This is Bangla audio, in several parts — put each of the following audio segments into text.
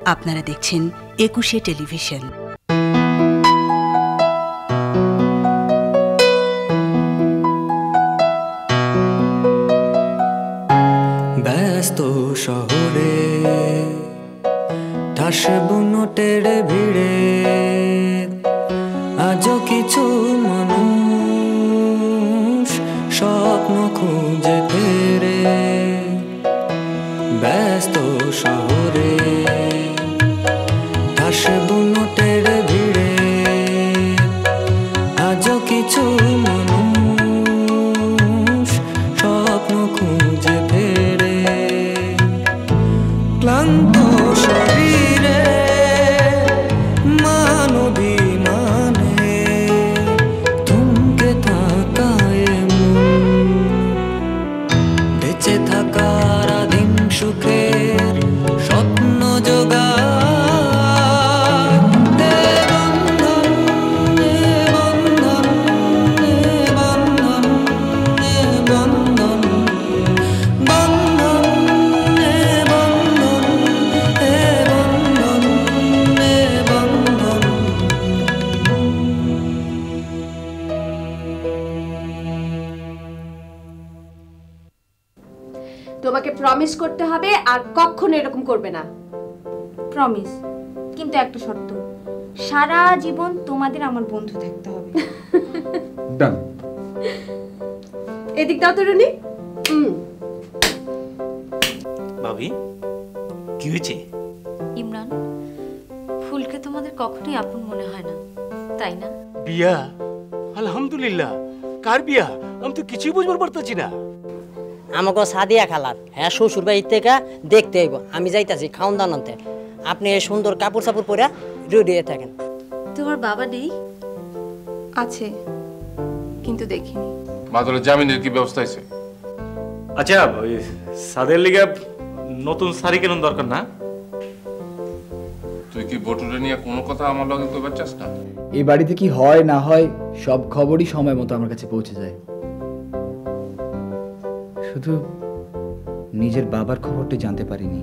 আপনারা দেখছেন একুশে টেলিভিশন। ব্যস্ত শহরে ঠাস বুনোটের ভিড়ে আজও কিছু মানুষ স্বপ্ন খুঁজে ফেরে। ব্যস্ত শহরে ঠাস বুনোটের ভিড়ে আজও কিছু মানুষ স্বপ্ন খুঁজে ফেরে। ক্লান্ত শরীরে মানবিমানে থমকে থাকায় মন বেঁচে থাকার আদিম সুখের স্বপ্ন জোগায়। তোমাকে প্রমিস করতে হবে আর কখনো এরকম করবে না। প্রমিস, কিন্তু একটা শর্ত, সারা জীবন তোমাদের আমার বন্ধু থাকতে হবে। ডান। এদিক দাও তো রুনি। ভাবি কি হয়েছে? ইমরান, ফুলকে তোমাদের কখনোই আপন মনে হয় না, তাই না? বিয়া? আলহামদুলিল্লাহ। কার বিয়া? আমি তো কিছুই বুঝবার পারতেছি না। আমাকে সাদিয়া খালার, হ্যাঁ, শ্বশুর বাড়ির থেকে দেখতে হইব। আমি যাইতাছি খাওন দান আনতে। আপনি এই সুন্দর কাপড় চাপড় পরে রেডি হয়ে থাকেন। তোমার বাবা নেই? আছে, কিন্তু দেখিনি। মাদলের জামিনের কি ব্যবস্থা হয়েছে? আচ্ছা, ওই সাদের লিগে নতুন শাড়ি কেন দরকার না? তুই কি বটুরে নিয়ে কোনো কথা আমার লগে কইবার চাস না? এই বাড়িতে কি হয় না হয় সব খবরই সময় মতো আমার কাছে পৌঁছে যায়। শুধু নিজের বাবার খবরটা জানতে পারিনি।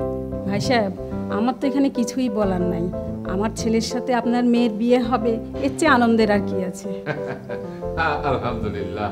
ভাই সাহেব, আমার তো এখানে কিছুই বলার নাই। আমার ছেলের সাথে আপনার মেয়ের বিয়ে হবে, এর চেয়ে আনন্দের আর কি আছে? আলহামদুলিল্লাহ।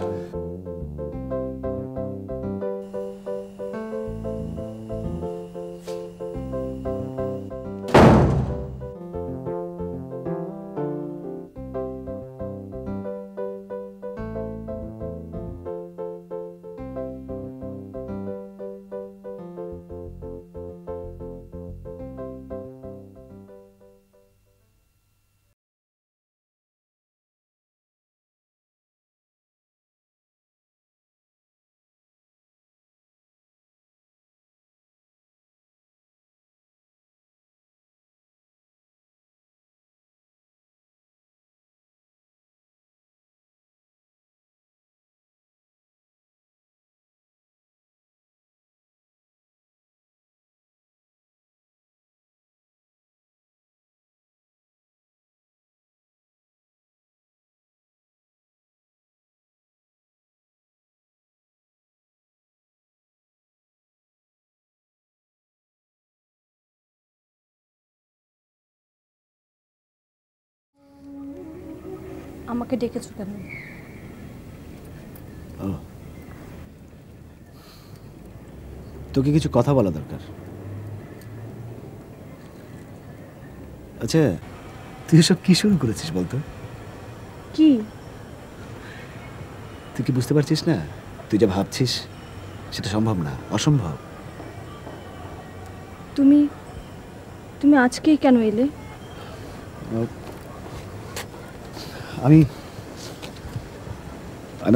আমাকে ডেকেছো কেন? তোকে কিছু কথা বলা দরকার। আচ্ছা, তুই এসব কি শুরু করেছিস বলতো? কি? তুই কি বুঝতে পারছিস না? তুই যা ভাবছিস সেটা সম্ভব না, অসম্ভব। তুমি তুমি আজকেই কেন এলে? আমি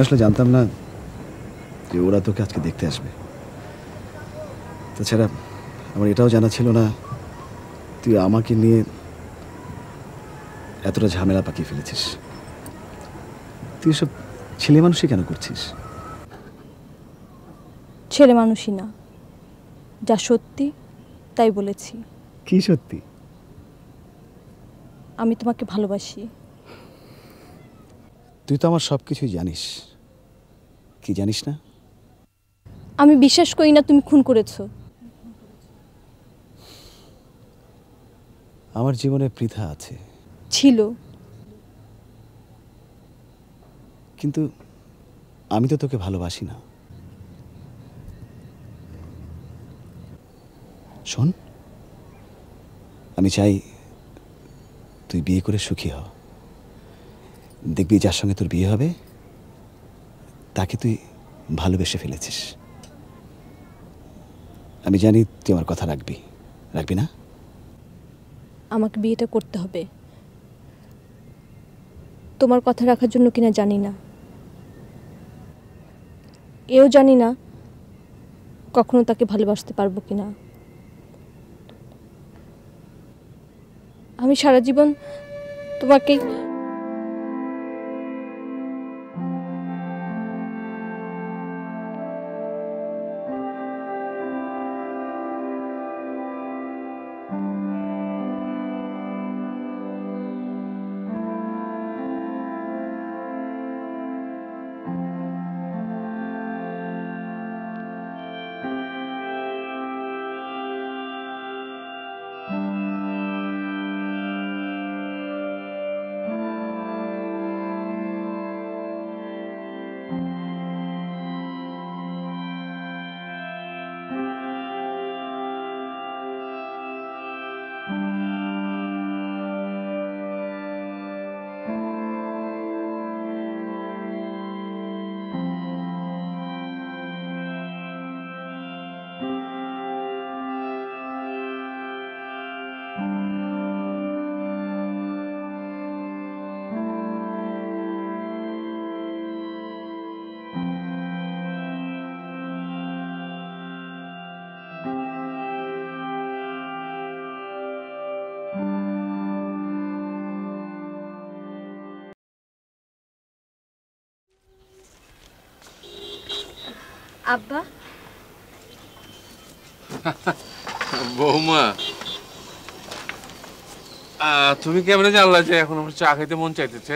আসলে জানতাম না যে ওরা তোকে আজকে দেখতে আসবে। তাছাড়া আমার এটাও জানা ছিল না তুই আমাকে নিয়ে এতটা ঝামেলা পাকিয়ে ফেলেছিস। তুই এসব ছেলে মানুষই কেন করছিস? ছেলে মানুষই না, যা সত্যি তাই বলেছি। কি সত্যি? আমি তোমাকে ভালোবাসি। তুই তো আমার সব কিছুই জানিস। কি জানিস না? আমি বিশ্বাস করি না তুমি খুন করেছো। আমার জীবনে পৃথা আছে, ছিল, কিন্তু আমি তো তোকে ভালোবাসি না। শোন, আমি চাই তুই বিয়ে করে সুখী হ। দেখবি যার সঙ্গে তোর বিয়ে হবে তাকে তুই ভালোবেসে ফেলেছিস। আমি জানি তুই আমার কথা রাখবি, রাখবি না? আমাকে বিয়েটা করতে হবে। তোমার কথা রাখার জন্য কিনা জানি না, এও জানি না কখনো তাকে ভালোবাসতে পারবো কিনা। আমি সারা জীবন তোমাকে আব্বা। বৌমা, তুমি কেমনে জানলা যে এখন আমার চা খাইতে মন চাইতেছে?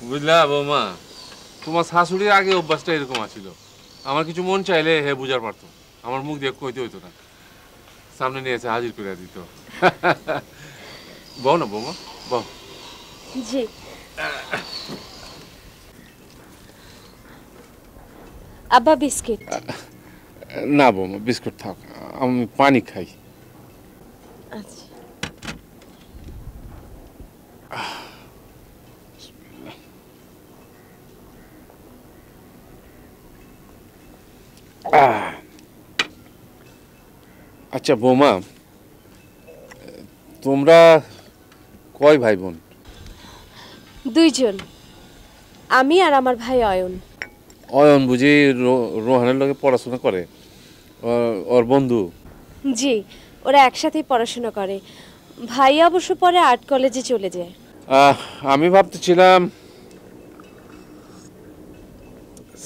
বুঝলা বৌমা, তোমার শাশুড়ির আগে অভ্যাসটা এরকম আছিল। আমার কিছু মন চাইলে হে বুঝার পারতো, আমার মুখ দিয়ে কইতে হইতো না, সামনে নিয়ে এসে হাজির করে দিত। বউ না বৌমা, বউ। জি। আব্বা বিস্কিট? না বৌমা, বিস্কুট থাক, আমি পানি খাই। আচ্ছা। আচ্ছা বৌমা, তোমরা কয় ভাই বোন? দুইজন, আমি আর আমার ভাই অয়ন। অয়ন বুঝি রোহানের লগে পড়াশোনা করে? ওর বন্ধু? জি, ওরা একসাথেই পড়াশোনা করে। ভাই অবশ্য পরে আর্ট কলেজে চলে যায়। আমি ভাবতেছিলাম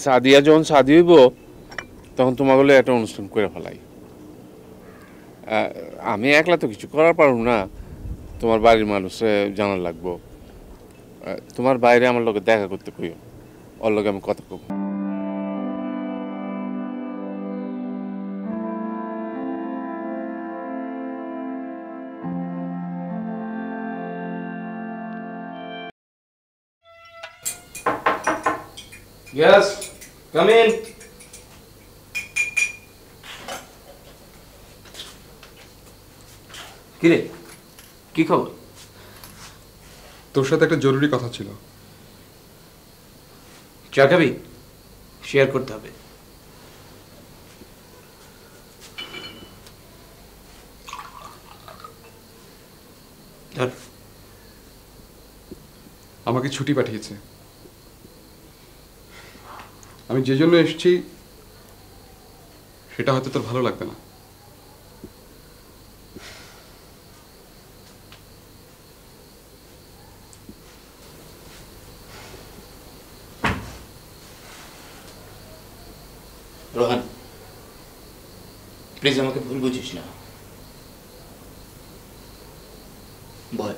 সাদিয়া যখন শাদি হইব তখন তোমাকে একটা অনুষ্ঠান করে ফেলাই। আমি একলা তো কিছু করার পারব না, তোমার বাড়ির মানুষ জানার লাগবো। তোমার বাইরে আমার লগে দেখা করতে কইও, ওর লগে আমি কথা কব। Yes, come in. কিরে, কি খবর? তোর সাথে একটা জরুরি কথা ছিল। চা খাবি? শেয়ার করতে হবে। ধর। আমাকে ছুটি পাঠিয়েছে। আমি যে জন্য এসেছি সেটা হয়তো তোর ভালো লাগবে না। রোহান, প্লিজ আমাকে ভুল বুঝিস না। বল।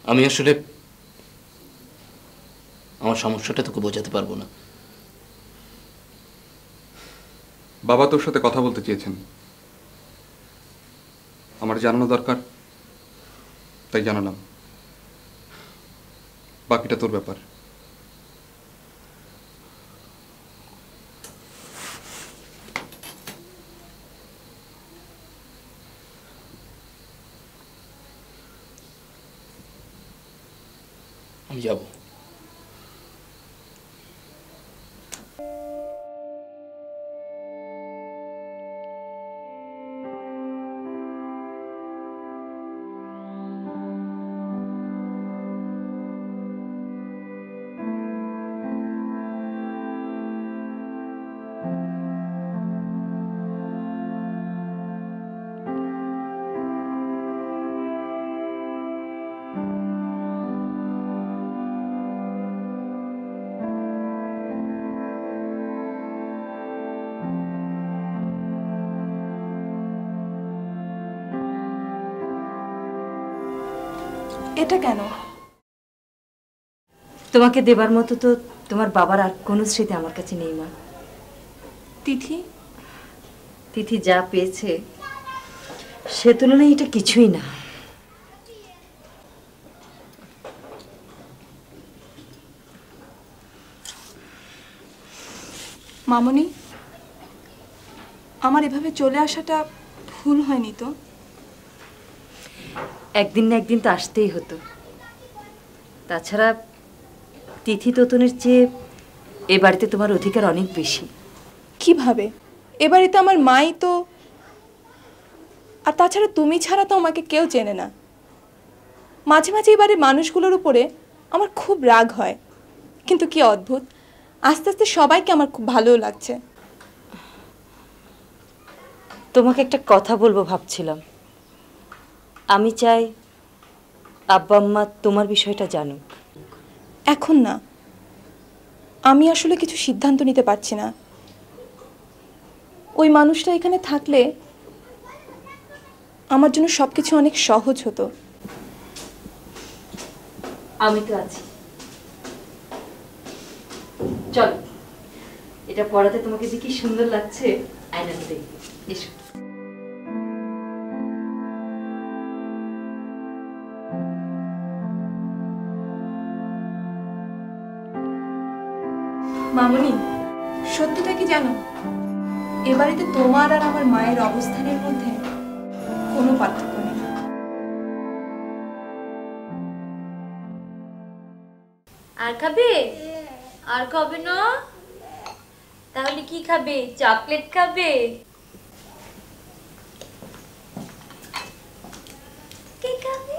আমি আসলে আমার সমস্যাটা তোকে বোঝাতে পারবো না। বাবা তোর সাথে কথা বলতে চেয়েছেন, আমার জানানো দরকার তাই জানালাম, বাকিটা তোর ব্যাপার। আমি যাব। এটা কেন? তোমাকে দেবার মতো তো তোমার বাবার আর কোনো স্মৃতি আমার কাছে নেই মা। তিথি? তিথি যা পেয়েছে সে তুলনায় এটা কিছুই না। মামনি, আমার এভাবে চলে আসাটা ভুল হয়নি তো? একদিন না একদিন তো আসতেই হতো। তাছাড়া তিথি তোতনের চেয়ে এ বাড়িতে তোমার অধিকার অনেক বেশি। কিভাবে? এ বাড়িতে আমার মাই তো, আর তাছাড়া তুমি ছাড়া তো আমাকে কেউ চেনে না। মাঝে মাঝে এই বাড়ির মানুষগুলোর উপরে আমার খুব রাগ হয়, কিন্তু কি অদ্ভুত, আস্তে আস্তে সবাইকে আমার খুব ভালো লাগছে। তোমাকে একটা কথা বলবো ভাবছিলাম। আমি চাই আব্বা আম্মা তোমার বিষয়টা জানুক। এখন না, আমি আসলে কিছু সিদ্ধান্ত নিতে পারছি না। ওই মানুষটা এখানে থাকলে আমার জন্য সবকিছু অনেক সহজ হতো। আমি তো আছি, চলো। এটা পড়াতে তোমাকে যে কি সুন্দর লাগছে আয়নাতে দেখবে। এসো। মামনি, সত্যিটা কি জানো? এ বাড়িতে তোমার আর আমার মায়ের অবস্থানের মধ্যে কোনো পার্থক্য নেই। আর খাবে? আর খাবে না? তাহলে কি খাবে? চকলেট খাবে? কে খাবে?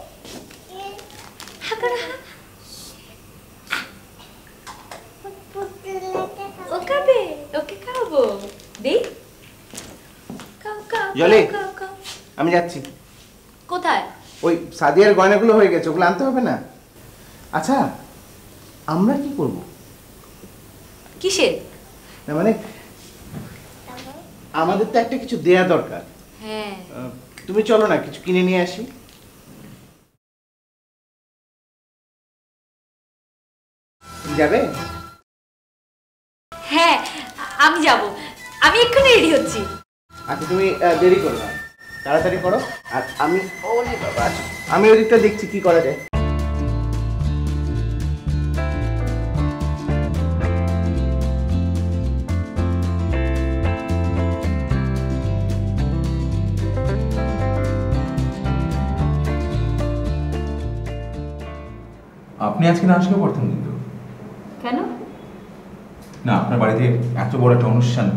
ও খাবে? ওকে খাবো। দেই? জলি, আমি যাচ্ছি। কোথায়? ওই সাদিয়ার গয়নাগুলো হয়ে গেছে, ওগুলো আনতে হবে না? আচ্ছা, আমরা কি করব? কিসের? না মানে আমাদের তো একটা কিছু দেয়া দরকার। হ্যাঁ, তুমি চলো না, কিছু কিনে নিয়ে আসি। যাবে? হ্যাঁ আমি যাব। আমি এক্ষুনি রেডি হচ্ছি। আচ্ছা, তুমি দেরি করো না, তাড়াতাড়ি করো। আর আমি ওরে বাবা, আমি ওদিকটা দেখছি কি করা যায়। আপনি আজকে না আসলেও পারতেন কিন্তু। কেন? না, আপনার বাড়িতে এত বড় একটা অনুষ্ঠান,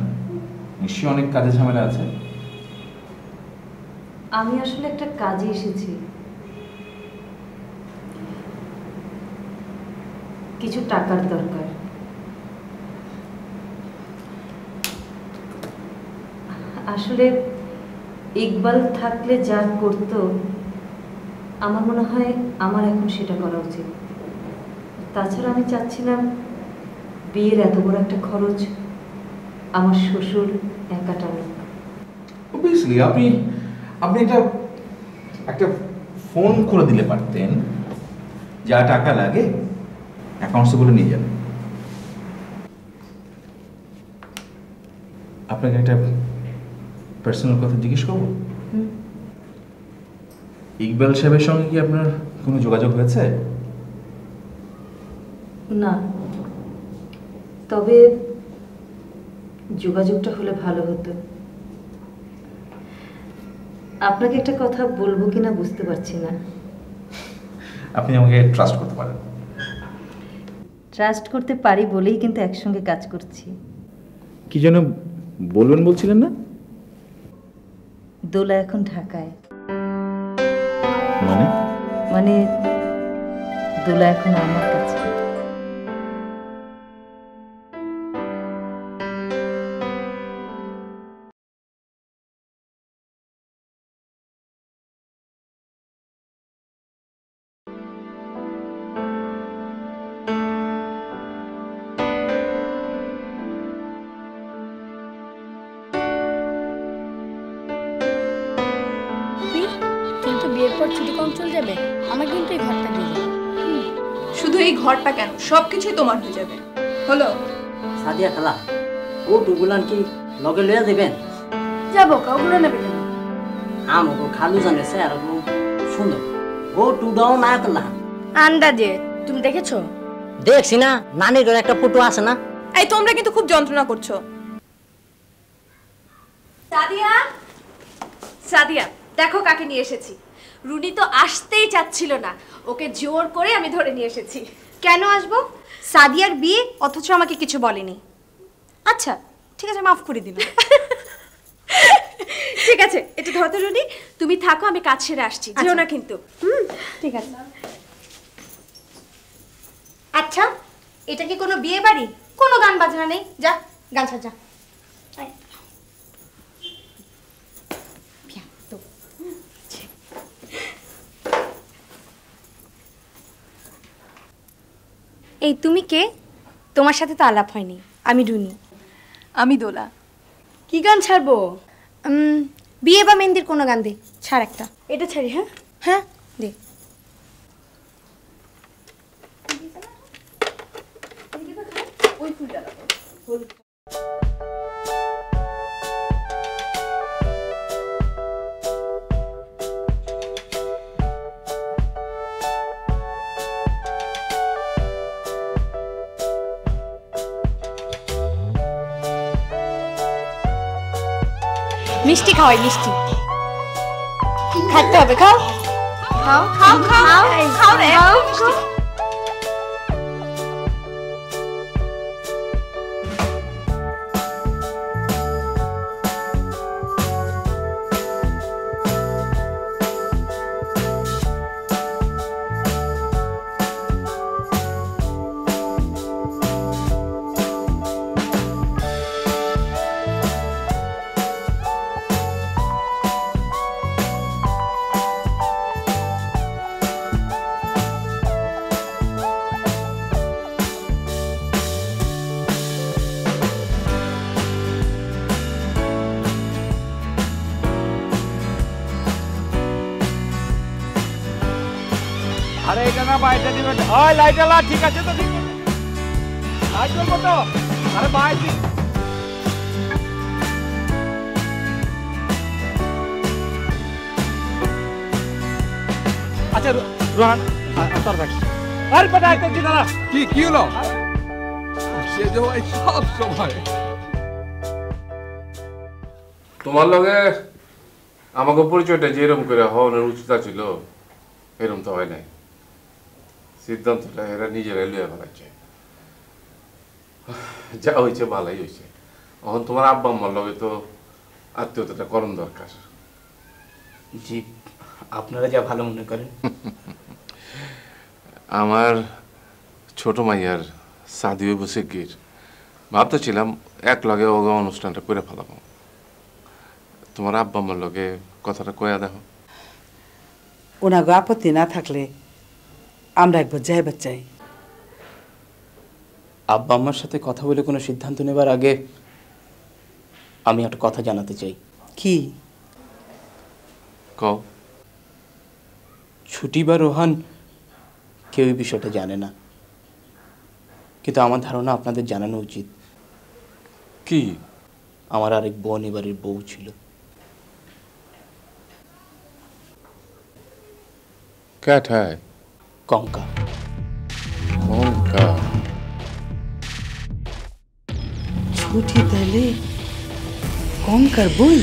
নিশ্চয়ই অনেক কাজে ঝামেলা আছে। আমি আসলে একটা কাজে এসেছি, কিছু টাকার দরকার। আসলে ইকবাল থাকলে যা করতো আমার মনে হয় আমার এখন সেটা করা উচিত। তাছাড়া আমি চাচ্ছিলাম বিয়ের এত বড় একটা খরচ আমার শ্বশুর একা টানুক। অবভিয়াসলি আপনি একটা ফোন করে দিলে পারতেন, যা টাকা লাগে অ্যাকাউন্টসে বলে নিয়ে যাবেন। আপনাকে একটা পার্সোনাল কথা জিজ্ঞেস করবো? ইকবাল সাহেবের সঙ্গে কি আপনার কোনো যোগাযোগ হয়েছে? না, তবে যোগাযোগটা হলে ভালো হতো। আপনাকে একটা কথা বলবো কিনা বুঝতে পারছি না। আপনি আমাকে ট্রাস্ট করতে পারেন। ট্রাস্ট করতে পারি বলেই কিন্তু একসঙ্গে কাজ করছি। কি যেন বলবেন বলছিলেন না? দোলা এখন ঢাকায়। মানে দোলা এখন আমার কাছে। তুমি তো বিয়ের পর ছুটি কম চলে যাবে, আমাকে কিন্তু এই ঘরটা দিয়ে যাবে। শুধু এই ঘরটা কেন, সবকিছুই তোমার হয়ে যাবে। হলো সাদিয়া খালা, ও টুগুলান কি লগে লইয়া দেবেন? যাবো, কাউগুলো নেবে কেন? আমাকে খালু জানেছে আর সুন্দর ও টুডাও না করলাম আন্দাজে। তুমি দেখেছো? দেখছি না, নানির একটা ফটো আছে না। এই তোমরা কিন্তু খুব যন্ত্রণা করছো। সাদিয়া, সাদিয়া দেখো কাকে নিয়ে এসেছি। রুনি তো আসতেই চাচ্ছিল না, ওকে জোর করে আমি ধরে নিয়ে এসেছি। কেন আসবো? সাদিয়ার বিয়ে, অথচ আমাকে কিছু বলেনি। আচ্ছা ঠিক আছে, মাফ করে দিলাম। ঠিক আছে, এটা ধরো রুনি, তুমি থাকো, আমি কাজ সেরে আসছি। যেও না কিন্তু। ঠিক আছে। আচ্ছা, এটা কি কোনো বিয়ে বাড়ি? কোনো গান বাজনা নেই? যা গান সাজা। এই তুমি কে? তোমার সাথে তো আলাপ হয়নি। আমি রুনি। আমি দোলা। কি গান ছাড়বো? বিয়ে বা মেহেন্দির কোনো গান দে। ছাড় একটা। এটা ছাড়ি? হ্যাঁ হ্যাঁ দে। ওই ফুলটা হলুদ। মিষ্টি খাওয়াই, মিষ্টি খাইতে হবে। খাও খাও খাও খাও খাও রে। আরে এটা না বাইটা দিবেন। ওই লাইট আলা, ঠিক আছে তো? ঠিক আছে, লাইট জ্বলবো তো? আরে বাই। আচ্ছা রোহান, তোর ব্যাগ। আরে বেটা এটা কি দাঁড়া? কি হলো? সে যে ভাই সব সময় তোমার লগে আমাকে পরিচয়টা যে এরকম করে হওয়ার উচিত ছিল, এরকম তো হয় নাই। সিদ্ধান্তটা এরা নিজেরাই লইয়া ফেলাচ্ছে। যা হয়েছে ভালোই হয়েছে। এখন তোমার আব্বা আম্মার লগে তো আত্মীয়তাটা করণ দরকার। জি, আপনারা যা ভালো মনে করেন। আমার ছোট মাইয়ার শাদি হইব শিগগির। ভাবতেছিলাম এক লগে ওগা অনুষ্ঠানটা করে ফেলাবো। তোমার আব্বা আম্মার লগে কথাটা কয়া দেখো। ওনাগো আপত্তি না থাকলে আমরা একবার যাইবার চাই। আব্বা আম্মার সাথে কথা বলে কোনো সিদ্ধান্ত নেবার আগে আমি একটা কথা জানাতে চাই। কি? কও। ছুটি বা রোহান কেউ এই বিষয়টা জানে না, কিন্তু আমার ধারণা আপনাদের জানানো উচিত। কি? আমার আরেক বোন এবারের বউ ছিল। কাঠায় কঙ্কা। কঙ্কা ছুটি তাহলে কঙ্কার বই?